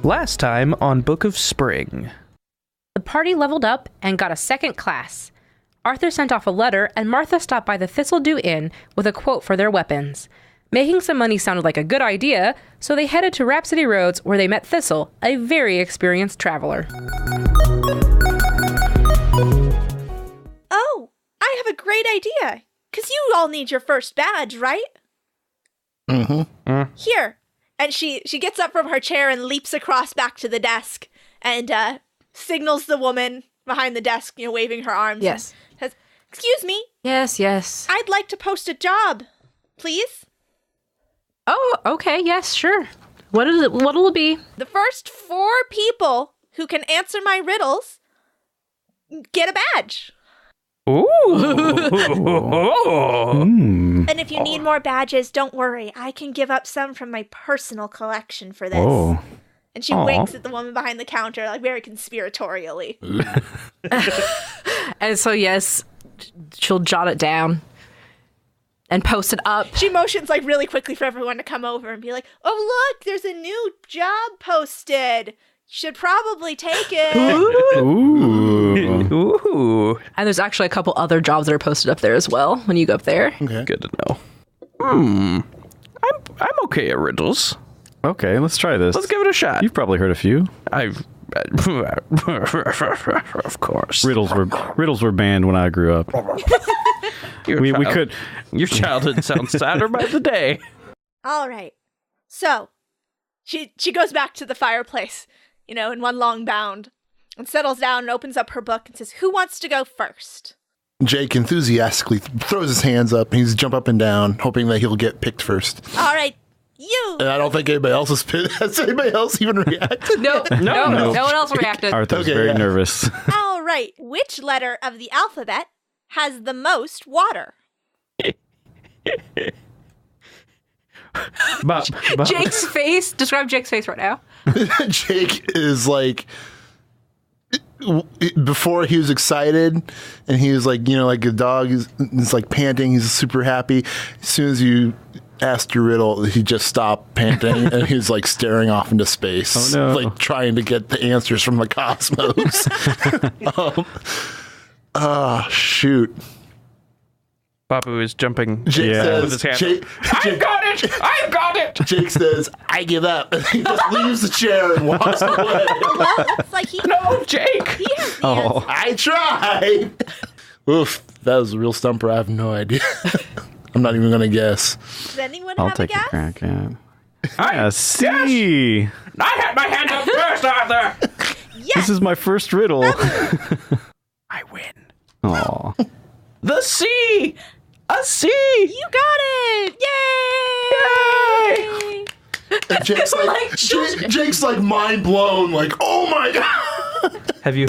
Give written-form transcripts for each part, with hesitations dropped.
Last time on Book of Spring. The party leveled up and got a second class. Arthur sent off a letter, and Martha stopped by the Thistle Inn with a quote for their weapons. Making some money sounded like a good idea, so they headed to Rhapsody Roads, where they met Thistle, a very experienced traveler. Oh, I have a great idea. Because you all need your first badge, right? Mm-hmm. Here. And she gets up from her chair and leaps across back to the desk and signals the woman behind the desk, waving her arms. Yes. Says, "Excuse me. Yes. I'd like to post a job, please." Oh, okay, yes, sure. What'll it be? The first 4 people who can answer my riddles get a badge. Ooh. And if you need more badges, don't worry. I can give up some from my personal collection for this. Oh. And she winks at the woman behind the counter, like very conspiratorially. And so, yes, she'll jot it down and post it up. She motions like really quickly for everyone to come over and be like, "Oh, look, there's a new job posted. Should probably take it." Ooh. And there's actually a couple other jobs that are posted up there as well when you go up there. Okay. Good to know. I'm okay at riddles. Okay, let's try this. Let's give it a shot. You've probably heard a few. Of course. Riddles were banned when I grew up. We could. Your childhood sounds sadder by the day. All right. So, she goes back to the fireplace, in one long bound, and settles down and opens up her book and says, "Who wants to go first?" Jake enthusiastically throws his hands up and he's jump up and down, hoping that he'll get picked first. All right, you. And I don't think anybody else has anybody else even reacted. No one else reacted. Arthur's Okay, very yeah. nervous. All right. Which letter of the alphabet has the most water? Jake's face. Describe Jake's face right now. Jake is like, before he was excited and he was like, like a dog is like panting. He's super happy. As soon as you asked your riddle, he just stopped panting and he's like staring off into space. Oh, no. Like trying to get the answers from the cosmos. Shoot. Papu is jumping Jake with his says, hand. I've got it! Jake says, "I give up." And he just leaves the chair and walks away. Well, it's like he No, Jake! he has the answer. I tried. Oof, that was a real stumper. I have no idea. I'm not even going to guess. Does anyone I'll have take a a guess? crack at it. Yes! C. I had my hand up first, Arthur! Yes. This is my first riddle. I win. Aw. The C! A C! You got it! Yay! And Jake's like mind blown. Like, oh my god. Have you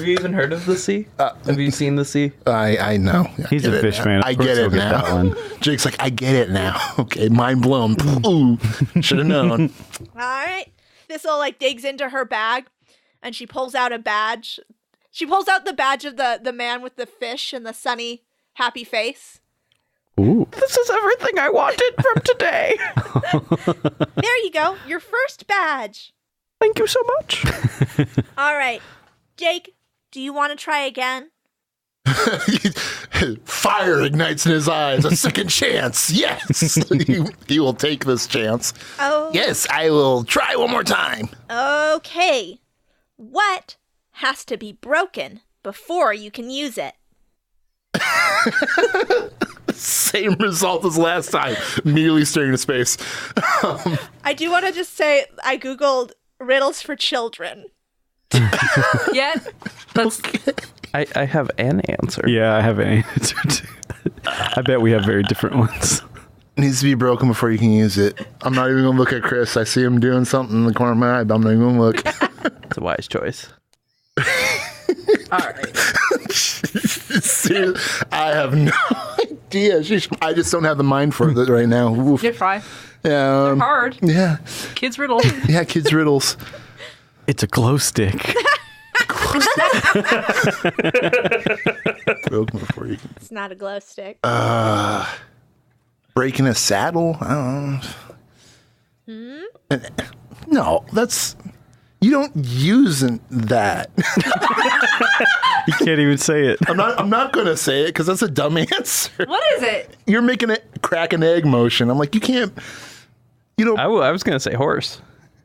even heard of the C? Have you seen the C? I know. He's a fish man. Of I course get he'll it get that now. one. Jake's like, I get it now. Okay, mind blown. Ooh, should have known. All right. Thistle digs into her bag and she pulls out a badge. She pulls out the badge of the man with the fish and the sunny, happy face. Ooh. This is everything I wanted from today. There you go. Your first badge. Thank you so much. All right. Jake, do you want to try again? Fire ignites in his eyes. A second chance. Yes. He will take this chance. Oh. Yes, I will try one more time. Okay. What has to be broken before you can use it? Same result as last time. Immediately staring into space. I do want to just say I Googled riddles for children. Yeah. That's I have an answer. Yeah, I have an answer too. I bet we have very different ones. It needs to be broken before you can use it. I'm not even going to look at Chris. I see him doing something in the corner of my eye, but I'm not even going to look. It's a wise choice. all right. Seriously, I have no idea. I just don't have the mind for it right now. Oof. You try. Yeah, Hard. yeah, Kids riddle. yeah. Kids' riddles. It's a glow stick. Broken before you can. It's not a glow stick. Breaking a saddle. I don't know. No, that's You don't use that. You can't even say it. I'm not going to say it because that's a dumb answer. What is it? You're making a crack an egg motion. I'm like, you can't. You don't I was going to say horse.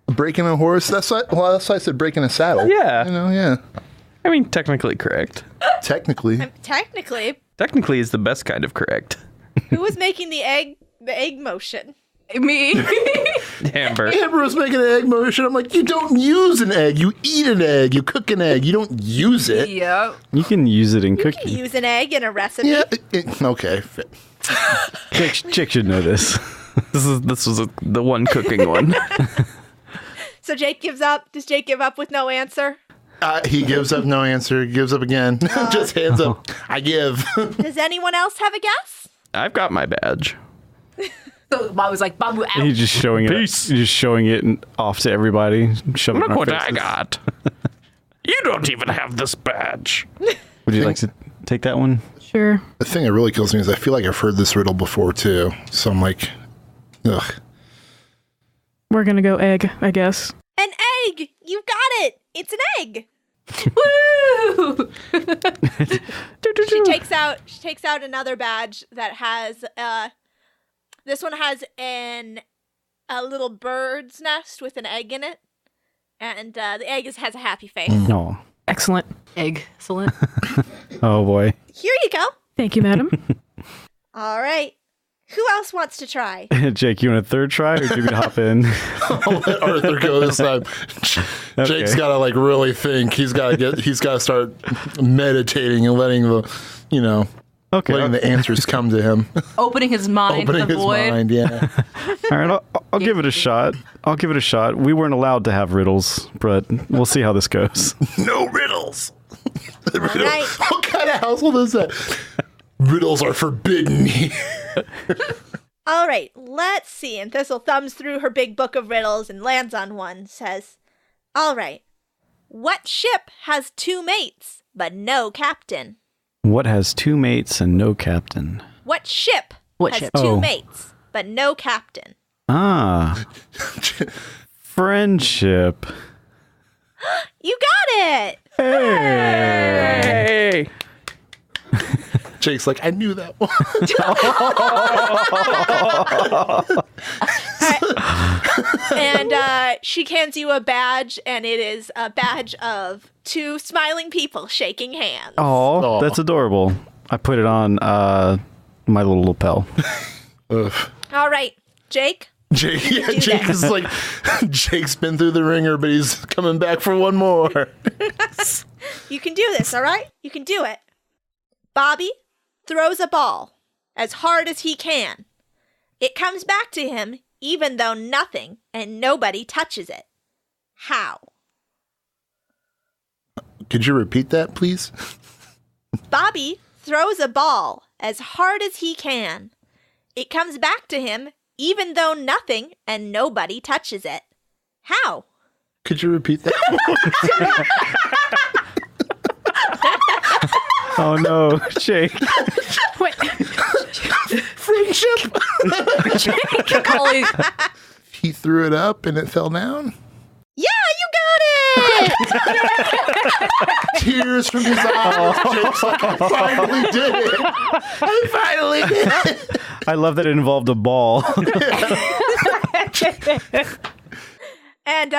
breaking a horse. That's why I said breaking a saddle. Yeah. Yeah. I mean, technically correct. Technically. Technically, is the best kind of correct. who was making the egg motion? Me. Amber. Amber was making an egg motion. I'm like, you don't use an egg. You eat an egg. You cook an egg. You don't use it. Yep. You can use it in You cooking. can use an egg in a recipe. Yeah. Okay. Jake should know this. This was the one cooking one. So Jake gives up. Does Jake give up with no answer? He gives up no answer. He gives up again. Just hands up. I give. Does anyone else have a guess? I've got my badge. So Bob was like, Babu out. He's just showing it. Peace. He's just showing it off to everybody. Shoving it in Look our what I faces. got. You don't even have this badge. Would you like to take that one? Sure. The thing that really kills me is I feel like I've heard this riddle before too. So I'm like, ugh. We're gonna go egg, I guess. An egg! You got it! It's an egg! Woo! She takes out another badge that has this one has a little bird's nest with an egg in it. And the egg has a happy face. No. Excellent. Excellent. Oh boy. Here you go. Thank you, madam. All right. Who else wants to try? Jake, you want a third try, or do you want me to hop in? I'll let Arthur go this time. Jake's got to like really think. He's got to start meditating and letting the answers come to him. Opening his mind to the void. mind, yeah. All right, I'll give it a shot. We weren't allowed to have riddles, but we'll see how this goes. No riddles. All right. What kind of household is that? Riddles are forbidden here. All right. Let's see. And Thistle thumbs through her big book of riddles and lands on one. Says, all right. What ship has 2 mates but no captain? What has 2 mates and no captain? What ship What has ship? 2 Oh. mates but no captain? Ah, friendship. You got it. Hey! Jake's like, I knew that one. And she hands you a badge, and it is a badge of 2 smiling people shaking hands. Oh, that's adorable. I put it on my little lapel. Ugh. All right, Jake. Jake this. is like, Jake's been through the ringer, but he's coming back for one more. You can do this, all right? You can do it. Bobby throws a ball as hard as he can. It comes back to him even though nothing and nobody touches it. How? Could you repeat that, please? Bobby throws a ball as hard as he can. It comes back to him even though nothing and nobody touches it. How? Could you repeat that? Oh no, Jake. Wait. Friendship. Ollie, He threw it up and it fell down. Yeah, you got it! Tears from his eyes. Jake's like, I finally did it. I finally did it. I love that it involved a ball. And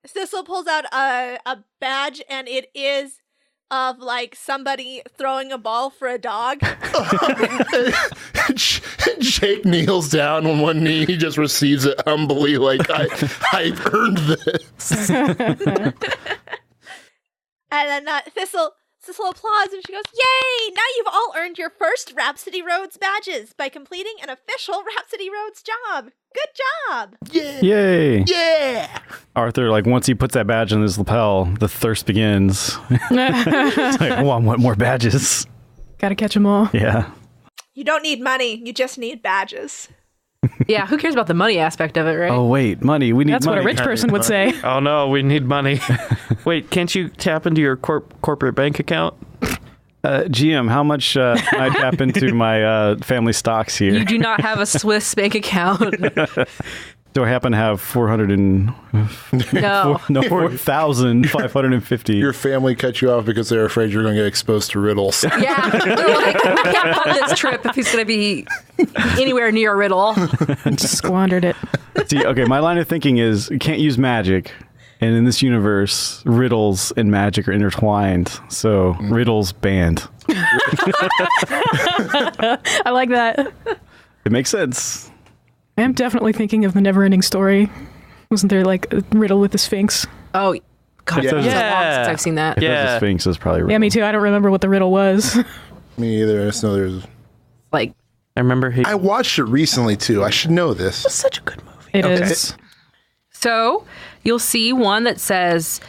Thistle pulls out a badge, and it is of like somebody throwing a ball for a dog. Jake kneels down on one knee. He just receives it humbly, like I earned this. And then Thistle applauds, and she goes, "Yay! Now you've all earned your first Rhapsody Roads badges by completing an official Rhapsody Roads job. Good job!" Yeah. Yay. Yeah. Arthur, like, once he puts that badge on his lapel, the thirst begins. It's like, oh, I want more badges. Gotta catch them all. Yeah. You don't need money. You just need badges. yeah, who cares about the money aspect of it, right? Oh, wait, money. We need That's money. what a rich person would say. Oh no, we need money. Wait, can't you tap into your corporate bank account? GM, how much can I tap into my family stocks here? You do not have a Swiss bank account. Do I happen to have 4,550? Your family cut you off because they're afraid you're going to get exposed to riddles. Yeah, they're like, we can't fund this trip if he's going to be anywhere near a riddle. Squandered it. See, okay, my line of thinking is you can't use magic. And in this universe, riddles and magic are intertwined. So riddles banned. I like that. It makes sense. I am definitely thinking of the Neverending Story. Wasn't there like a riddle with the Sphinx? Oh, God, it's been so long Yeah. since I've seen that. If Yeah. there's a Sphinx is probably riddle. Yeah, me too. I don't remember what the riddle was. Me either. I just know there's. Like, I remember he. I watched it recently too. I should know this. Such a good movie. It is. so you'll see one that says,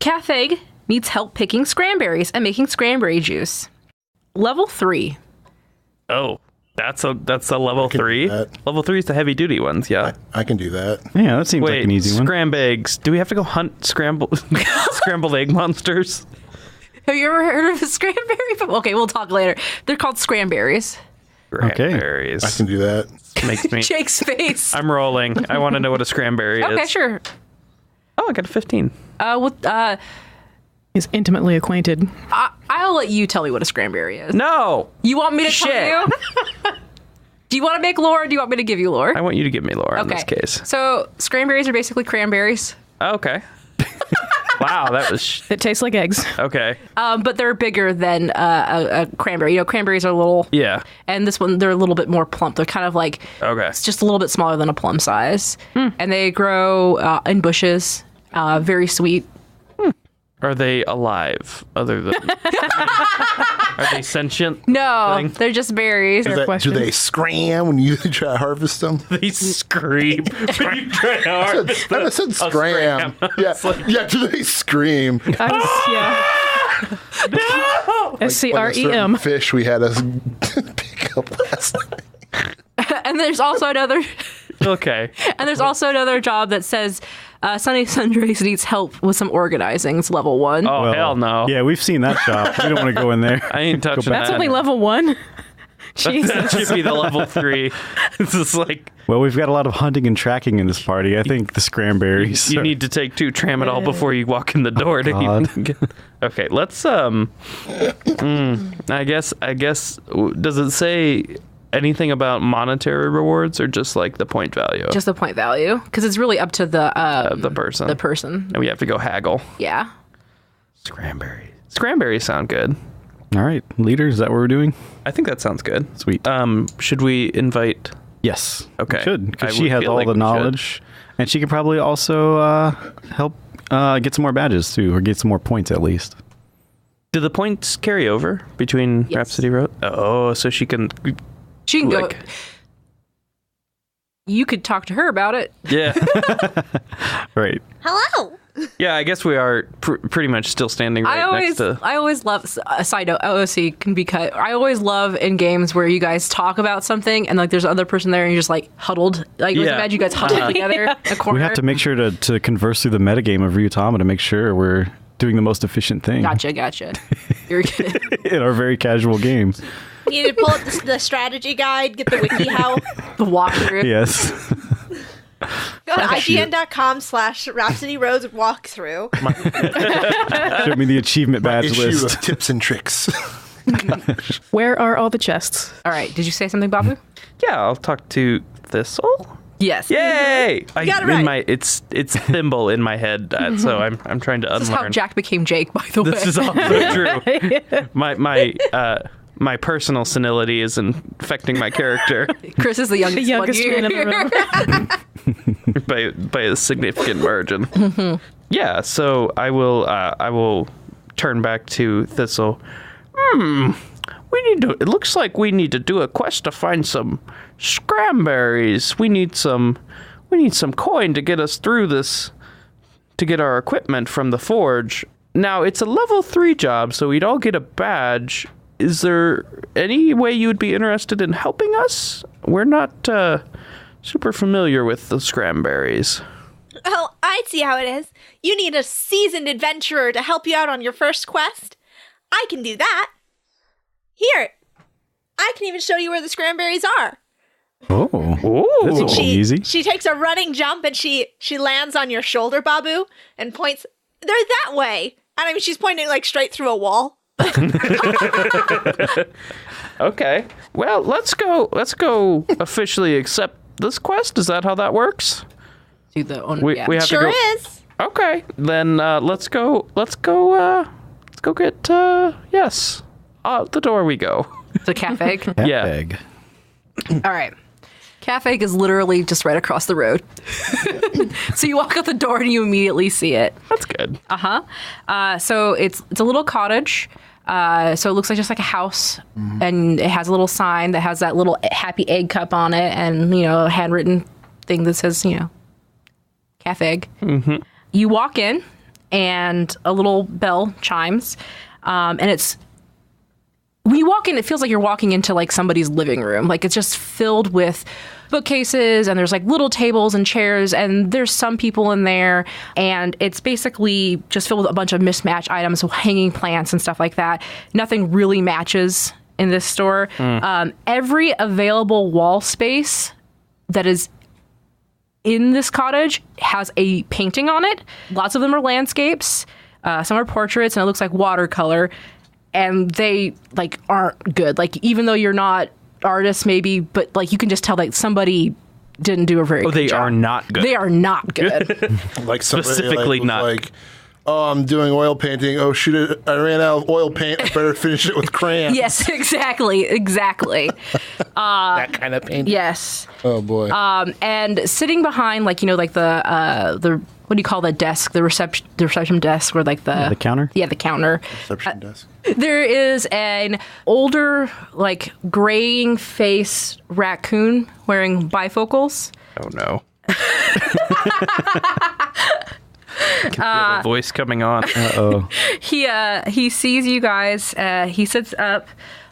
Cafegg needs help picking Scranberries and making Scranberry juice. Level 3. Oh, that's a level can do 3. that. Level 3 is the heavy duty ones. Yeah. I can do that. Yeah, that seems like Wait, an easy one. Scrambags. Do we have to go hunt scrambled egg monsters? Have you ever heard of a Scranberry? Okay, we'll talk later. They're called Scranberries. Scranberries. I can do that. Makes me. Jake's face. I'm rolling. I want to know what a scranberry is. Okay, sure. Oh, I got a 15. He's intimately acquainted. I'll let you tell me what a Scranberry is. No. You want me to Shit. tell you? Do you want to make lore or do you want me to give you lore? I want you to give me lore in Okay. this case. So, Scranberries are basically cranberries, Okay. Wow, that was It tastes like eggs. okay. but they're bigger than a cranberry. You know, cranberries are little, Yeah. and this one, they're a little bit more plump. They're kind of like, Okay. it's just a little bit smaller than a plum size. And they grow in bushes, very sweet. Are they alive? Other than are they sentient? No, Thing? they're just berries. Fair Do question. they scram when you try to harvest them? They scream when you try to harvest I said scram. Yeah, yeah. Do they scream? Yeah. No! Like a SCREM. certain fish we had us pick up last night. And there's also another Okay. job that says Sunny Sundries needs help with some organizing. It's level 1. Oh, hell no. Yeah, we've seen that shop. We don't want to go in there. I ain't touching That's that. only level 1. That Jesus. should be the level 3. It's just like Well, we've got a lot of hunting and tracking in this party. I think the Scranberries. you need to take 2 tramadol before you walk in the door to God. even get. Okay, let's I guess does it say anything about monetary rewards or just like the point value? Just the point value, because it's really up to the person. The person. And we have to go haggle. Yeah. Scranberries sound good. All right, leader, is that what we're doing? I think that sounds good. Sweet. Should we invite? Yes. Okay. We should, I because she would has feel all like the we should. knowledge. And she could probably also help get some more badges, too, or get some more points at least. Do the points carry over between Yes. Rhapsody Road? Oh, so she can. She can go. Like- You could talk to her about it. Yeah. Right. Hello. Yeah, I guess we are pretty much still standing right next to. I always love a side note. OOC can be cut. I always love in games where you guys talk about something and like there's another person there and you're just like huddled. Like Yeah. imagine you guys huddled together in a corner. We have to make sure to converse through the metagame of Ryuutama to make sure we're doing the most efficient thing Gotcha. You're good. in our very casual game. You need to pull up the strategy guide, get the wiki how. The walkthrough. Yes. Go to IGN.com/Rhapsody Roads walkthrough. Show me the achievement badge Issue list. of tips and tricks. Where are all the chests? All right. Did you say something, Babu? Yeah, I'll talk to Thistle. Yes. Yay! I got it in right. my it's thimble in my head, so I'm trying to This is how unlearn. Jack became Jake, by the way. This is also true. My personal senility is infecting my character Chris is the youngest, youngest one man in the room. by a significant margin. Yeah, so I will turn back to Thistle. It looks like we need to do a quest to find some Scranberries. We need some coin to get us through this, to get our equipment from the forge. Now, it's a level 3 job, so we'd all get a badge. Is there any way you would be interested in helping us? We're not super familiar with the Scranberries. Oh, I see how it is. You need a seasoned adventurer to help you out on your first quest. I can do that. Here, I can even show you where the Scranberries are. Oh, Ooh. this will be easy. She takes a running jump and she lands on your shoulder, Babu, and points. They're that way. And I mean, she's pointing like straight through a wall. Okay. Well, let's go officially accept this quest. Is that how that works? Do the owner. We have Sure to go. is. Okay. Then let's go get the door we go. The Cafegg. Yeah. Egg. All right. Cafegg is literally just right across the road. So you walk out the door and you immediately see it. That's good. So it's a little cottage. So it looks like just like a house, and it has a little sign that has that little happy egg cup on it, and a handwritten thing that says Cafegg. Mm-hmm. You walk in, and a little bell chimes, and when you walk in, it feels like you're walking into like somebody's living room. Like it's just filled with bookcases, and there's like little tables and chairs, and there's some people in there, and it's basically just filled with a bunch of mismatched items, so hanging plants and stuff like that. Nothing really matches in this store. Every available wall space that is in this cottage has a painting on it. Lots of them are landscapes. Some are portraits, and it looks like watercolor. And they like aren't good. Like even though you're not artists, maybe, but like you can just tell like somebody didn't do a very good They job. are not good. They are not good. Like somebody, Specifically was not. like, oh, I'm doing oil painting. Oh shoot, I ran out of oil paint. I better finish it with crayons. Yes, exactly. That kind of painting. Yes. Oh boy. And sitting behind like the what do you call the desk? The reception desk, where like The counter? Yeah, the counter. Reception desk. There is an older, like, graying face raccoon wearing bifocals. Oh no. I can feel the voice coming on. Uh-oh. He sees you guys. He sits up.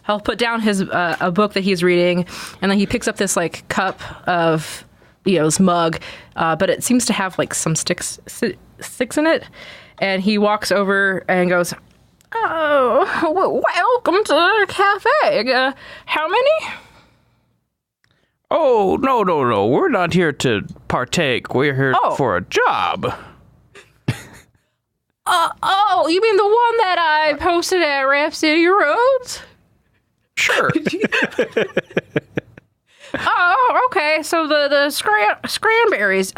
He'll put down his a book that he's reading, and then he picks up this like cup of this mug, but it seems to have like some sticks in it. And he walks over and goes, "Oh, welcome to Cafegg. How many?" Oh, no. We're not here to partake. We're here for a job. Oh, you mean the one that I posted at Rap City Roads? Sure. Oh, okay. So the Scranberries.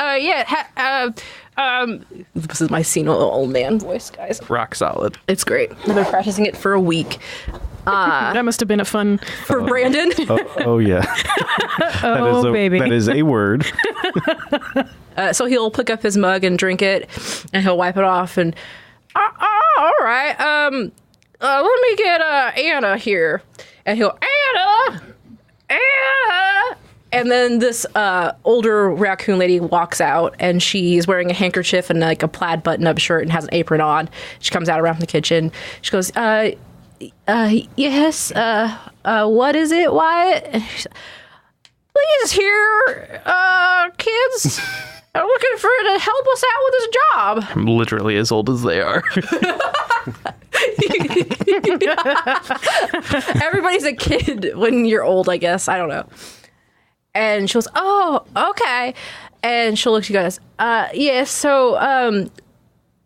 This is my senile old man voice, guys. Rock solid. It's great. I've been practicing it for a week. That must have been a fun. For Brandon. Oh yeah. Baby. That is a word. So he'll pick up his mug and drink it, and he'll wipe it off. And all right. Let me get Anna here, and he'll Anna. And then this older raccoon lady walks out, and she's wearing a handkerchief and like a plaid button-up shirt and has an apron on. She comes out around the kitchen. She goes, yes, what is it, Wyatt? Please here, kids. I'm looking for to help us out with this job. I'm literally as old as they are. Everybody's a kid when you're old, I guess. I don't know. And she goes, oh, okay. And she'll look at you guys. Yeah, so,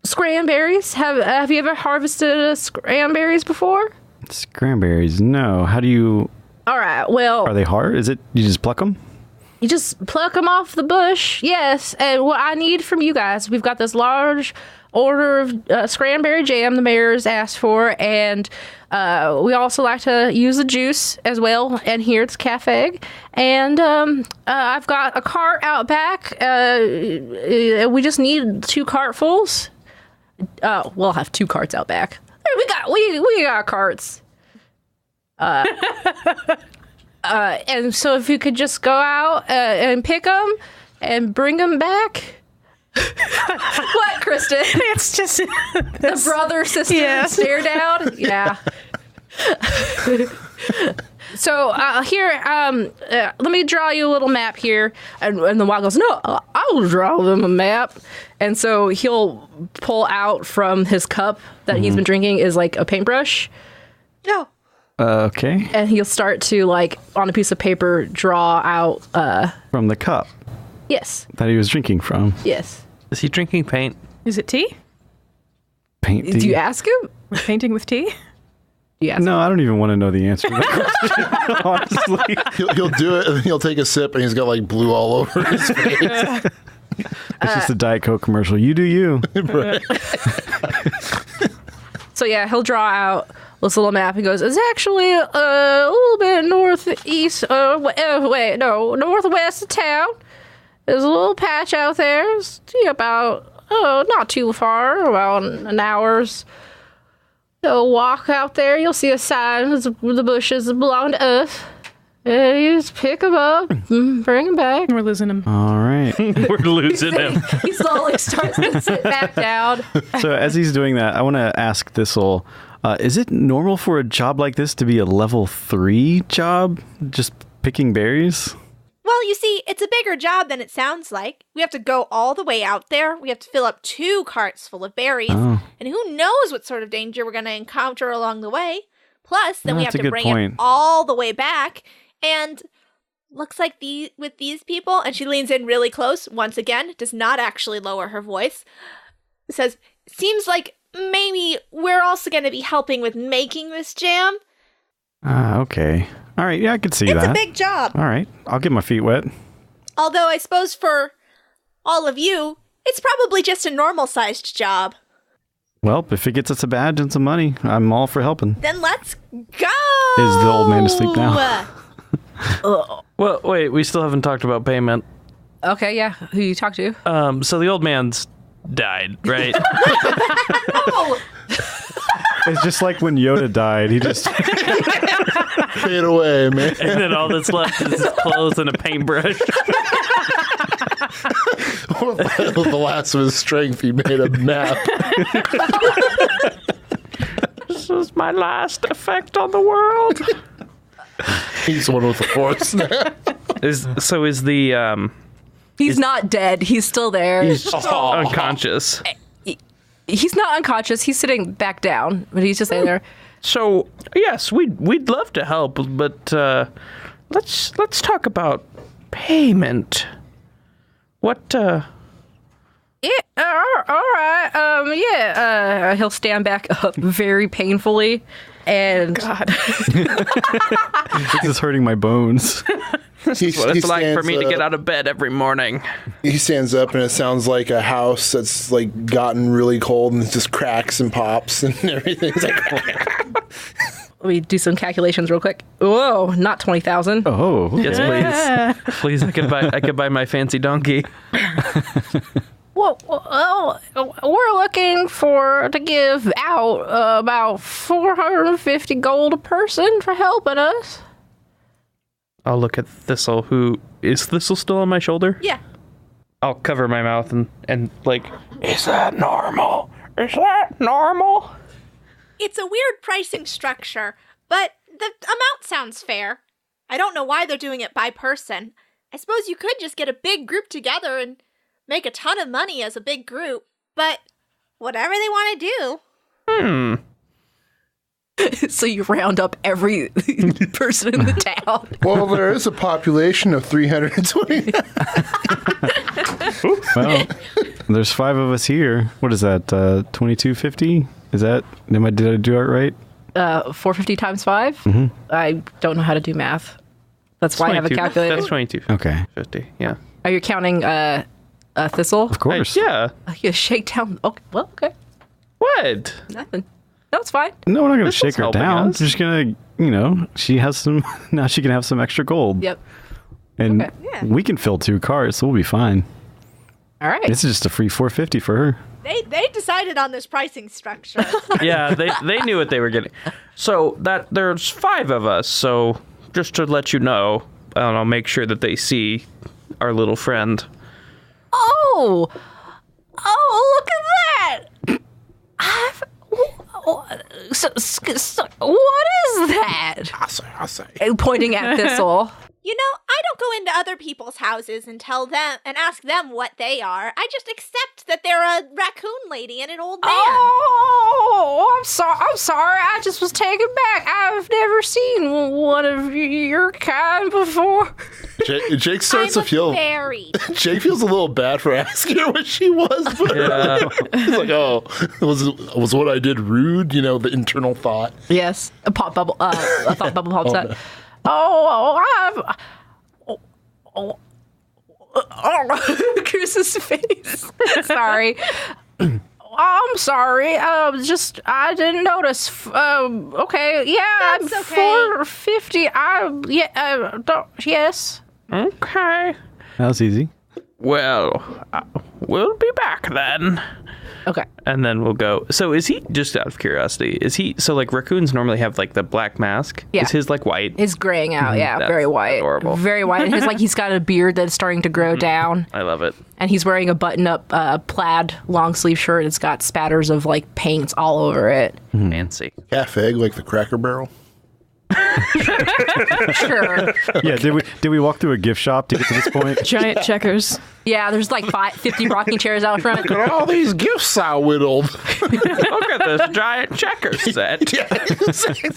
Scranberries. Have you ever harvested Scranberries before? Scranberries, no. How do you... All right, well... Are they hard? Is it... You just pluck them? You just pluck them off the bush, yes. And what I need from you guys, we've got this large order of Scranberry jam the mayor's asked for, and we also like to use the juice as well. And here it's Cafegg. And I've got a cart out back. We just need 2 cartfuls. We'll have 2 carts out back. We got carts. And so if you could just go out and pick them and bring them back. What, Kristen? It's just The brother sister stare down. Yeah. So here, let me draw you a little map here. And the wild goes, no, I'll draw them a map. And so he'll pull out from his cup that he's been drinking is like a paintbrush. No. Okay. And he'll start to, like, on a piece of paper, draw out, From the cup yes, that he was drinking from. yes. Is he drinking paint? Is it tea? Paint. Do you ask him? We're painting with tea? Do you ask him? No, I don't even want to know the answer to that question, honestly. He'll do it, and then he'll take a sip, and he's got like blue all over his face. It's just a Diet Coke commercial. You do you. So yeah, he'll draw out this little map and goes, it's actually a little bit northeast, northwest of town. There's a little patch out there. It's about, not too far, about an hour's walk out there. You'll see a sign with the bushes that belong to us. And you just pick them up, bring them back. We're losing him. All right. We're losing him. He slowly starts to sit back down. So as he's doing that, I want to ask Thistle, is it normal for a job like this to be a level 3 job? Just picking berries? Well, you see, it's a bigger job than it sounds like. We have to go all the way out there. We have to fill up 2 carts full of berries. Oh. And who knows what sort of danger we're going to encounter along the way. Plus, then we have That's a to good bring point. it all the way back. And looks like with these people, and she leans in really close, once again, does not actually lower her voice, says, seems like maybe we're also going to be helping with making this jam. Okay. All right. Yeah, I could see It's that. a big job. All right. I'll get my feet wet. Although I suppose for all of you, it's probably just a normal-sized job. Well, if it gets us a badge and some money, I'm all for helping. Then let's go! Is the old man asleep now? Well, wait, we still haven't talked about payment. Okay, yeah. Who you talk to? So the old man's died, right? It's just like when Yoda died. He just... Fade away, man. And then all that's left is his clothes and a paintbrush. The last of his strength, he made a map. This is my last effect on the world. He's the one with the force now. Is the He's not dead. He's still there. he's unconscious? He's not unconscious. He's sitting back down, but he's just sitting there. So yes, we'd love to help, but let's talk about payment. What? Yeah, all right. He'll stand back up very painfully, and God. This is hurting my bones. What it's like for me to get out of bed every morning. He stands up, and it sounds like a house that's like gotten really cold, and it just cracks and pops and everything's like. let me do some calculations real quick. Whoa, not 20,000. Oh. Yes, please. I could buy my fancy donkey. Well, we're looking to give out about 450 gold a person for helping us. I'll look at Thistle. Is Thistle still on my shoulder? Yeah. I'll cover my mouth and like, is that normal? Is that normal? It's a weird pricing structure, but the amount sounds fair. I don't know why they're doing it by person. I suppose you could just get a big group together and make a ton of money as a big group, but whatever they want to do. So you round up every person in the town. Well, there is a population of 320. Well, there's 5 of us here. What is that? 2250? Is that? Did I do it right? 450 times 5? Mm-hmm. I don't know how to do math. That's why I have a calculator. That's 22. Okay. 50. Yeah. Are you counting Thistle? Of course. Yeah. You shake down. Okay, well, okay. What? Nothing. No, it's fine. No, we're not going to This shake is her helping down. us. We're just going to, she has some, now she can have some extra gold. Yep. And Okay. Yeah. we can fill 2 cars, so we'll be fine. All right. This is just a free 450 for her. They decided on this pricing structure. Yeah, they knew what they were getting. So there's 5 of us. So just to let you know, and I'll make sure that they see our little friend. Oh, look at that! So, what is that? I say. Pointing at Thistle. You know, I don't go into other people's houses and tell them and ask them what they are. I just accept that they're a raccoon lady and an old man. Oh, I'm sorry. I just was taken back. I've never seen one of your kind before. Jake starts to feel. Fairy. Jake feels a little bad for asking her what she was, but he's like, "Oh, was what I did rude?" You know, the internal thought. Yes, a thought bubble pops out. Chris's face. Sorry. I'm sorry. I didn't notice. Okay. Yeah, That's I'm okay. 450. Yes. Okay. That was easy. Well, we'll be back then. Okay. And then we'll go. So is he, just out of curiosity, so like raccoons normally have like the black mask? Yeah. Is his like white? It's graying out. Yeah, That's very white. adorable. Very white. And he's got a beard that's starting to grow down. I love it. And he's wearing a button-up plaid long sleeve shirt. It's got spatters of like paints all over it. Fancy. Cafegg, like the Cracker Barrel. Sure. Yeah, did we walk through a gift shop to get to this point? Giant checkers. Yeah, there's like 50 rocking chairs out front. Look at all these gifts I whittled. Look at this giant checker set. Yeah, exactly.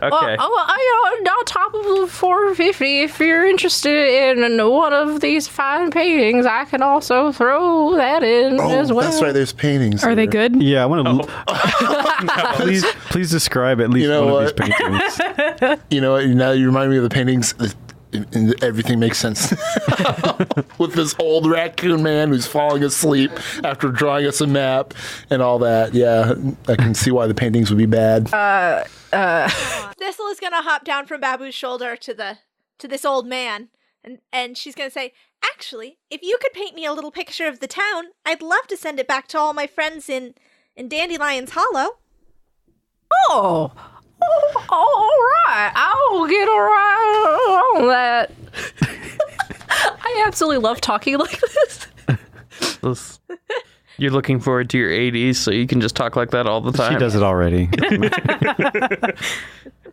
Okay. On top of the 450, if you're interested in one of these fine paintings, I can also throw that in as well. That's right. There's paintings. Are they there. good? Yeah, I want to. Please describe at least You know one what? of these paintings. You know what? Now you remind me of the paintings. And everything makes sense. With this old raccoon man who's falling asleep after drawing us a map and all that. Yeah, I can see why the paintings would be bad. Thistle is gonna hop down from Babu's shoulder to this old man, and she's gonna say, "Actually, if you could paint me a little picture of the town, I'd love to send it back to all my friends in Dandelion's Hollow." Oh, all right. I'll get right on that. I absolutely love talking like this. You're looking forward to your 80s, so you can just talk like that all the time. She does it already.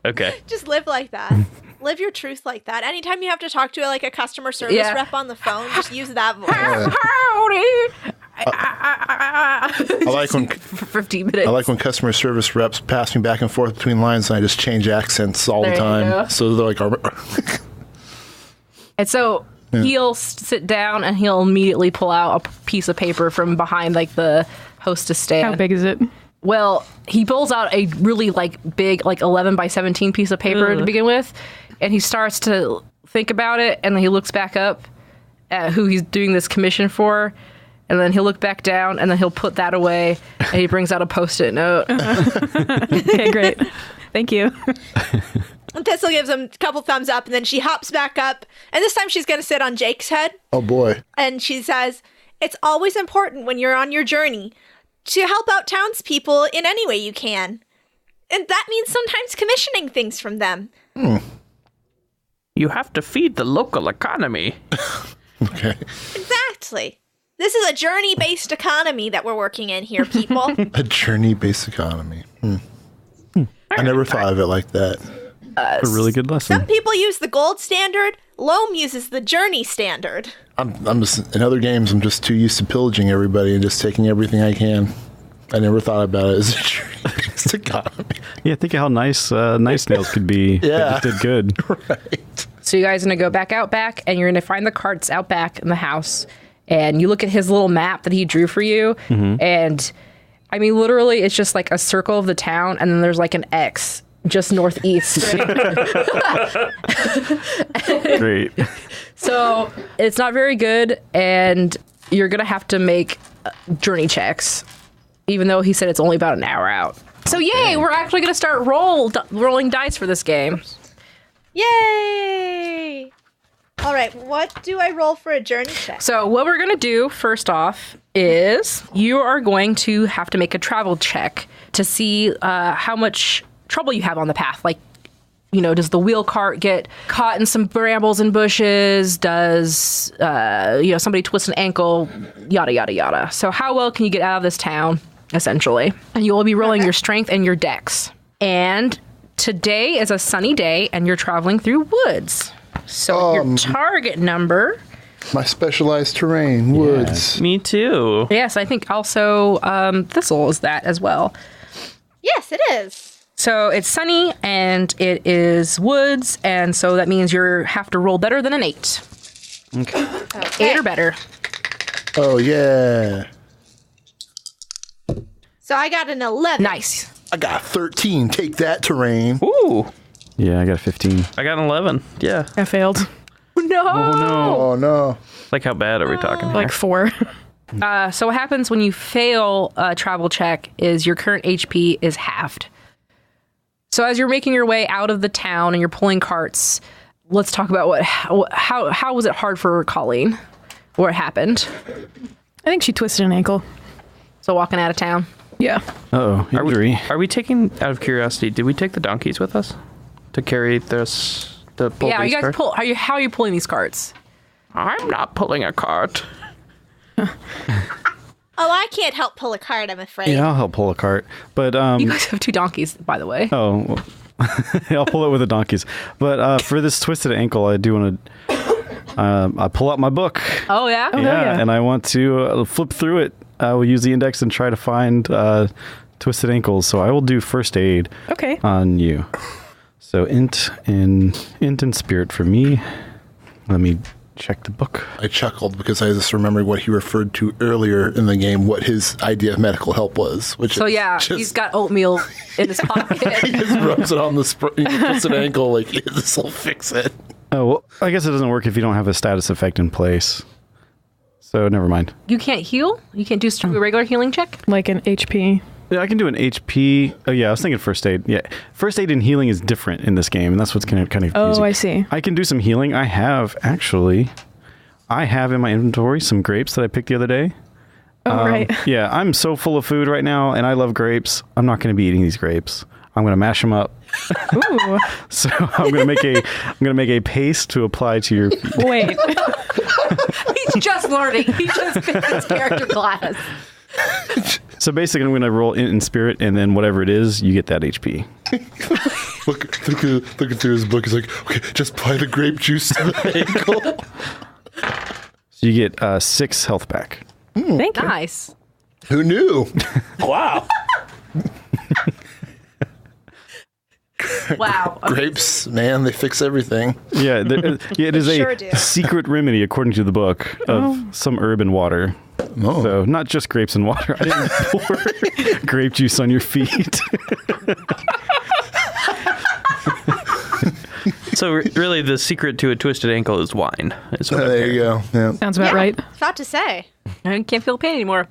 Okay. Just live like that. Live your truth like that. Anytime you have to talk to like a customer service Yeah. rep on the phone, just use that voice. Howdy. I like when For 15 minutes. I like when customer service reps pass me back and forth between lines, and I just change accents all There the you time. go. So they're like, And so he'll sit down and he'll immediately pull out a piece of paper from behind like the hostess stand. How big is it? Well, he pulls out a really like big, like 11 by 17 piece of paper to begin with, and he starts to think about it, and then he looks back up at who he's doing this commission for, and then he'll look back down, and then he'll put that away, and he brings out a Post-it note. Okay, great. Thank you. And Thistle gives him a couple thumbs up, and then she hops back up, and this time she's going to sit on Jake's head, oh boy. and she says, "It's always important when you're on your journey to help out townspeople in any way you can. And that means sometimes commissioning things from them." You have to feed the local economy. Okay. Exactly. This is a journey-based economy that we're working in here, people. A journey-based economy. I never thought of it like that. A really good lesson. Some people use the gold standard. Loam uses the journey standard. I'm just in other games. I'm just too used to pillaging everybody and just taking everything I can. I never thought about it as a journey-based economy. Yeah, think of how nice nails could be. Yeah. They just did good. Right. So you guys are going to go back out back, and you're going to find the carts out back in the house. And you look at his little map that he drew for you, and I mean, literally, it's just like a circle of the town, and then there's like an X just northeast. Great. So it's not very good, and you're going to have to make journey checks, even though he said it's only about an hour out. So yay, we're actually going to start rolling dice for this game. Yay! All right, what do I roll for a journey check? So what we're going to do first off is you are going to have to make a travel check to see how much trouble you have on the path. Like, you know, does the wheel cart get caught in some brambles and bushes? Does, somebody twist an ankle? Yada, yada, yada. So how well can you get out of this town, essentially? And you will be rolling your strength and your dex. And today is a sunny day, and you're traveling through woods. So your target number. My specialized terrain, woods. Me too. Yes, I think also Thistle is that as well. Yes, it is. So it's sunny and it is woods, and so that means you have to roll better than an 8. Okay. 8 or better. Oh, yeah. So I got an 11. Nice. I got 13. Take that, terrain. Ooh. Yeah, I got a 15. I got an 11. Yeah. I failed. No. Oh, no. Like, how bad are we talking Like 4. So what happens when you fail a travel check is your current HP is halved. So as you're making your way out of the town and you're pulling carts, let's talk about how was it hard for Colleen? What happened? I think she twisted an ankle. So walking out of town. Yeah. Uh-oh, injury. Are we taking, out of curiosity, did we take the donkeys with us to carry this, the pull Yeah, these you guys carts? pull. How are you pulling these carts? I'm not pulling a cart. Oh, I can't help pull a cart, I'm afraid. Yeah, I'll help pull a cart. But, You guys have 2 donkeys, by the way. oh, well, I'll pull it with the donkeys. But for this twisted ankle, I do want to, I pull out my book. Oh yeah. yeah. And I want to flip through it. I will use the index and try to find twisted ankles. So I will do first aid Okay. on you. So int and spirit for me. Let me check the book. I chuckled because I just remembered what he referred to earlier in the game, what his idea of medical help was. Which So is yeah, just, he's got oatmeal in his he pocket. just rubs it on the twisted ankle like, yeah, this will fix it. Oh, well, I guess it doesn't work if you don't have a status effect in place. So never mind. You can't heal. You can't do a regular healing check. Like an HP. Yeah, I can do an HP. Oh, yeah, I was thinking first aid. Yeah, first aid and healing is different in this game, and that's what's kind of confusing. Oh, I see. I can do some healing. I have in my inventory some grapes that I picked the other day. Oh, right. Yeah, I'm so full of food right now, and I love grapes. I'm not going to be eating these grapes. I'm going to mash them up. Ooh. So I'm going to make a paste to apply to your feet. Wait. He's just learning. He just finished his character class. So basically, I'm going to roll in spirit, and then whatever it is, you get that HP. Looking through his book, he's like, okay, just apply the grape juice to the ankle. So you get 6 health back. Thank you. Nice. Who knew? Wow. Wow. Grapes, man, they fix everything. Yeah, it is Sure a do. secret remedy, according to the book, of some herb and water. Oh. So not just grapes and water. I didn't pour grape juice on your feet. So really, the secret to a twisted ankle is wine. Is what I'm There you hearing. go. Yeah. Sounds about right. About to say. I can't feel pain anymore.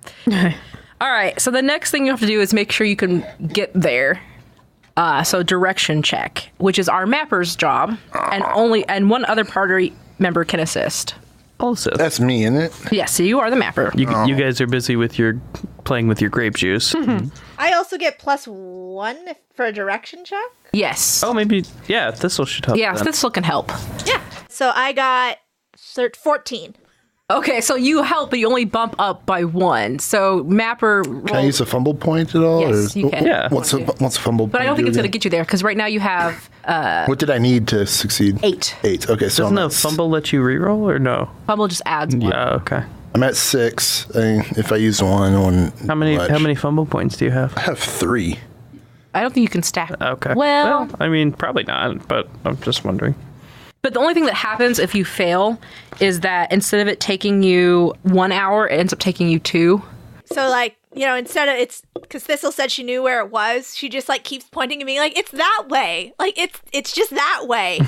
All right. So the next thing you have to do is make sure you can get there. So direction check, which is our mapper's job, and one other party member can assist. Also, That's me, isn't it? Yes, so you are the mapper. you guys are busy with playing with your grape juice. I also get +1 for a direction check. Yes. Oh, maybe, yeah, Thistle should help. Yeah, then. Thistle can help. Yeah. So I got 14. Okay, so you help, but you only bump up by 1. So mapper. Can I use a fumble point at all? Yes, you can. Yeah. What's a fumble point? But I don't think it's going to again? get you there because right now you have What did I need to succeed? 8. 8. Okay, so Doesn't a fumble let you reroll or no? Fumble just adds 1. Oh, okay. I'm at 6. I mean, if I use one, How many fumble points do you have? I have 3. I don't think you can stack. Okay. Well, I mean, probably not, but I'm just wondering. but the only thing that happens if you fail is that instead of it taking you 1 hour, it ends up taking you 2. So like, instead of it's because Thistle said she knew where it was, she just like keeps pointing at me like it's that way. Like it's just that way.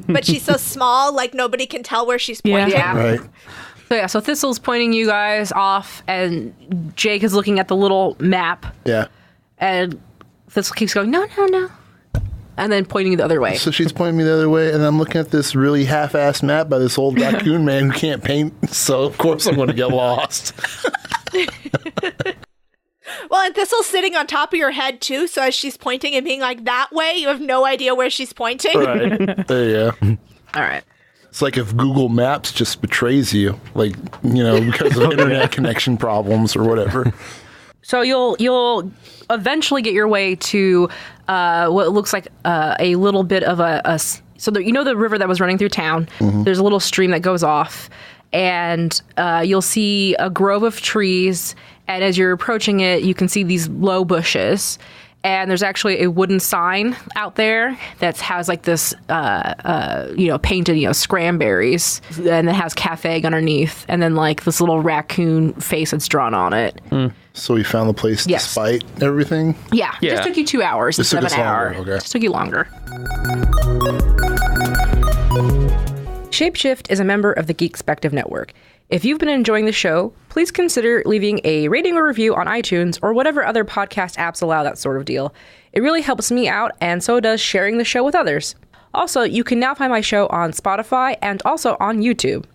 But she's so small, like nobody can tell where she's pointing. Yeah. Right. So yeah, so Thistle's pointing you guys off, and Jake is looking at the little map, Yeah. and Thistle keeps going, no, and then pointing the other way. So she's pointing me the other way, and I'm looking at this really half-assed map by this old raccoon man who can't paint. So of course I'm going to get lost. Well, and Thistle's sitting on top of your head too, so as she's pointing and being like that way, you have no idea where she's pointing. Right. There you go. All right. It's like if Google Maps just betrays you, like, because of internet connection problems or whatever. So you'll eventually get your way to what looks like a little bit of a So you know the river that was running through town? There's a little stream that goes off, and you'll see a grove of trees, and as you're approaching it, you can see these low bushes. And there's actually a wooden sign out there that has like this, painted, Scranberries, and it has Cafegg underneath, and then like this little raccoon face that's drawn on it. So we found the place despite everything? Yeah. Just took you 2 hours instead of an hour. Okay. Just took you longer. Shapeshift is a member of the Geekspective Network. If you've been enjoying the show, please consider leaving a rating or review on iTunes or whatever other podcast apps allow that sort of deal. It really helps me out, and so does sharing the show with others. Also, you can now find my show on Spotify and also on YouTube.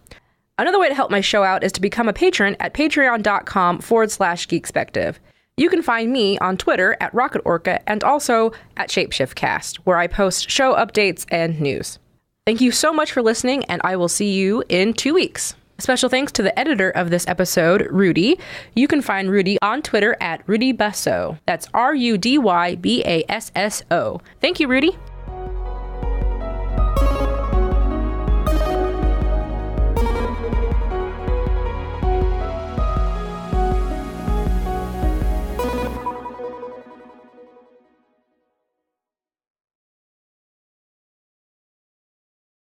Another way to help my show out is to become a patron at patreon.com/Geekspective. You can find me on Twitter at Rocket Orca and also at ShapeshiftCast, where I post show updates and news. Thank you so much for listening, and I will see you in 2 weeks. Special thanks to the editor of this episode, Rudy. You can find Rudy on Twitter at Rudy Basso. That's RUDYBASSO. Thank you, Rudy.